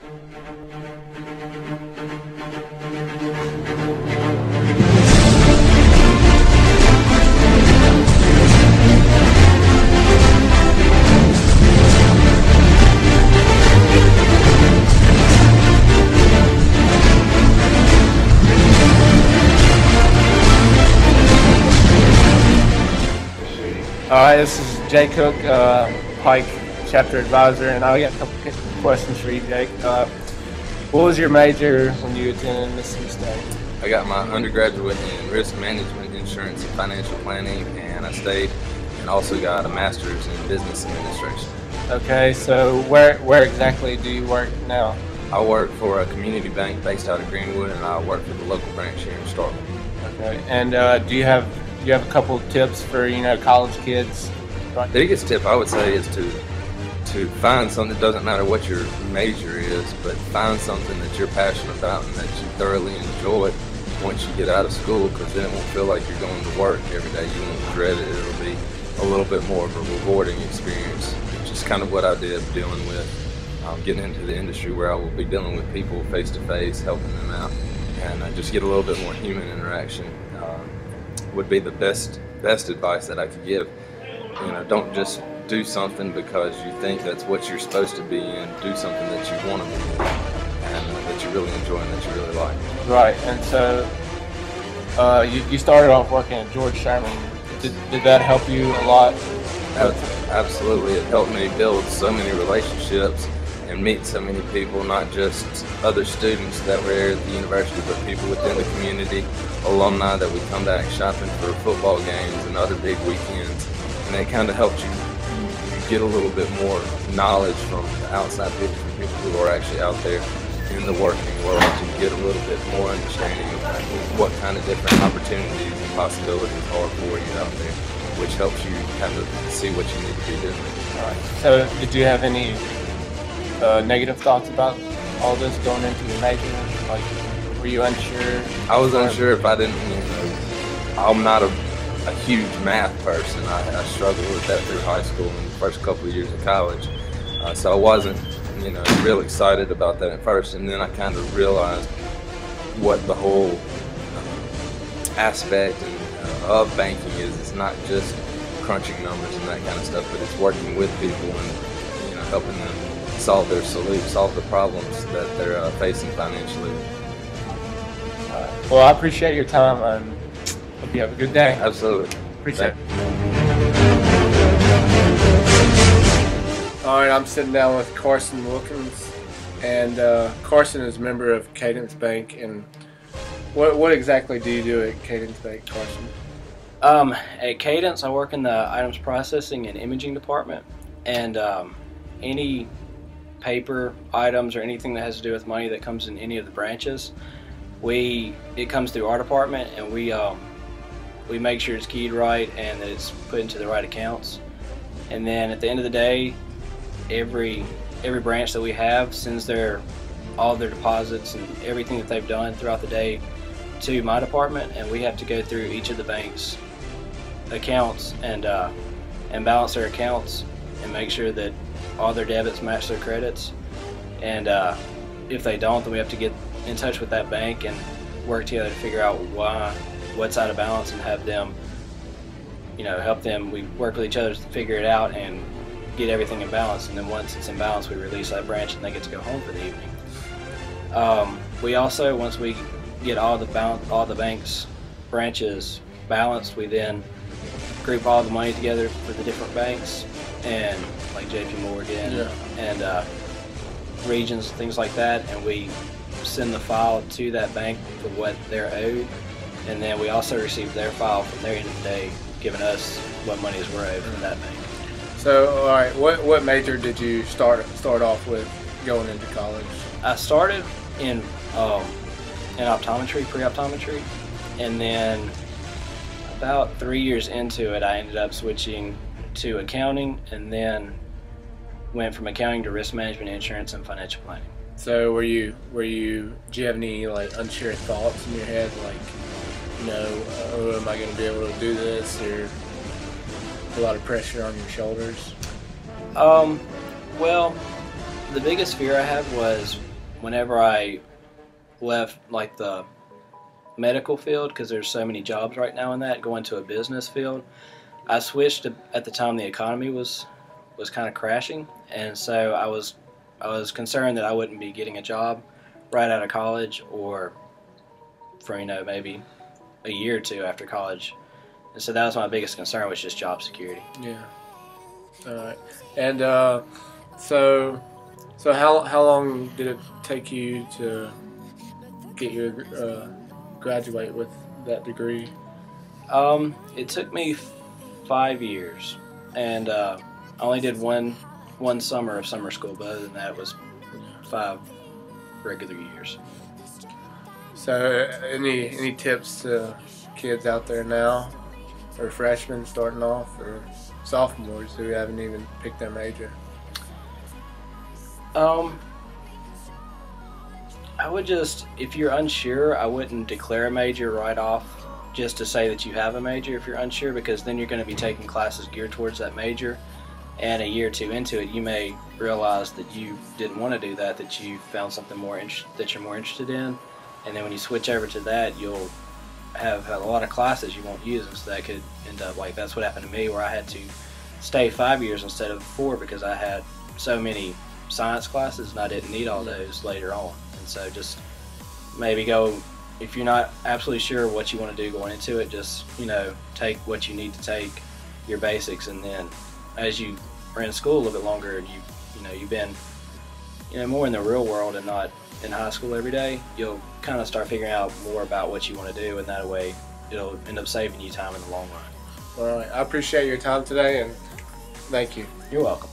Alright, this is Jay Cook, Pike Chapter Advisor, and I got a couple questions for you, Jake. What was your major when you attended Mississippi State? I got my undergraduate in risk management, insurance, and financial planning, and I stayed and also got a master's in business administration. Okay, so where exactly do you work now? I work for a community bank based out of Greenwood, and I work for the local branch here in Starkville. Okay, and do you have a couple of tips for college kids? The biggest tip I would say is to find something. It doesn't matter what your major is, but find something that you're passionate about and that you thoroughly enjoy once you get out of school, because then it won't feel like you're going to work every day. You won't dread it. It'll be a little bit more of a rewarding experience, which is kind of what I did, dealing with getting into the industry where I will be dealing with people face to face, helping them out, and just get a little bit more human interaction. Would be the best advice that I could give. Don't just do something because you think that's what you're supposed to be in. Do something that you want to be in and that you really enjoy and that you really like. Right, and so you started off working at George Sherman. Did that help you a lot? Absolutely, it helped me build so many relationships and meet so many people, not just other students that were there at the university, but people within the community, alumni that would come back shopping for football games and other big weekends. And it kind of helped you get a little bit more knowledge from the outside people, from people who are actually out there in the working world, to get a little bit more understanding of what kind of different opportunities and possibilities are for you out there, which helps you kind of see what you need to be doing. All right. So did you have any negative thoughts about all this going into your major? Like, were you unsure? I was unsure if I didn't, I'm not a huge math person. I struggled with that through high school and the first couple of years of college. So I wasn't, real excited about that at first, and then I kind of realized what the whole aspect of banking is. It's not just crunching numbers and that kind of stuff, but it's working with people and helping them solve the problems that they're facing financially. Well, I appreciate your time, and hope you have a good day. Absolutely. Appreciate it. All right, I'm sitting down with Carson Wilkins, and Carson is a member of Cadence Bank. And what exactly do you do at Cadence Bank, Carson? At Cadence, I work in the items processing and imaging department, and any paper items or anything that has to do with money that comes in any of the branches, it comes through our department, and we make sure it's keyed right and that it's put into the right accounts. And then at the end of the day, every branch that we have sends all their deposits and everything that they've done throughout the day to my department, and we have to go through each of the bank's accounts and balance their accounts and make sure that all their debits match their credits. And if they don't, then we have to get in touch with that bank and work together to figure out what's out of balance and have them, help them. We work with each other to figure it out and get everything in balance. And then once it's in balance, we release that branch and they get to go home for the evening. We also, once we get all the bank's branches balanced, we then group all the money together for the different banks, and like JP Morgan and Regions, things like that, and we send the file to that bank for what they're owed, and then we also receive their file from their end of the day, giving us what monies we're owed from that bank. So, all right, what major did you start off with going into college? I started in optometry, pre-optometry, and then about 3 years into it, I ended up switching to accounting, and then went from accounting to risk management, insurance, and financial planning. So did you have any unsure thoughts in your head, am I going to be able to do this, or a lot of pressure on your shoulders? Well, the biggest fear I had was whenever I left like the medical field, because there's so many jobs right now in that, going to a business field, I switched at the time the economy was kind of crashing, and so I was concerned that I wouldn't be getting a job right out of college, or for maybe a year or two after college. And so that was my biggest concern, was just job security. Yeah. All right. And so how long did it take you to get your graduate with that degree? It took me 5 years, and I only did one summer of summer school, but other than that, it was 5 regular years. So any tips to kids out there now, or freshmen starting off, or sophomores who haven't even picked their major? I would just, if you're unsure, I wouldn't declare a major right off just to say that you have a major if you're unsure, because then you're going to be taking classes geared towards that major, and a year or two into it, you may realize that you didn't want to do that, that you found something that you're more interested in, and then when you switch over to that, you'll have a lot of classes you won't use, and so that could end up like, that's what happened to me, where I had to stay 5 years instead of 4 because I had so many science classes and I didn't need all those later on. And so just maybe go, if you're not absolutely sure what you want to do going into it, just take what you need to take, your basics, and then as you are in school a little bit longer and you've been more in the real world and not in high school every day, you'll kind of start figuring out more about what you want to do, and that way it'll end up saving you time in the long run. All right, I appreciate your time today, and thank you. You're welcome.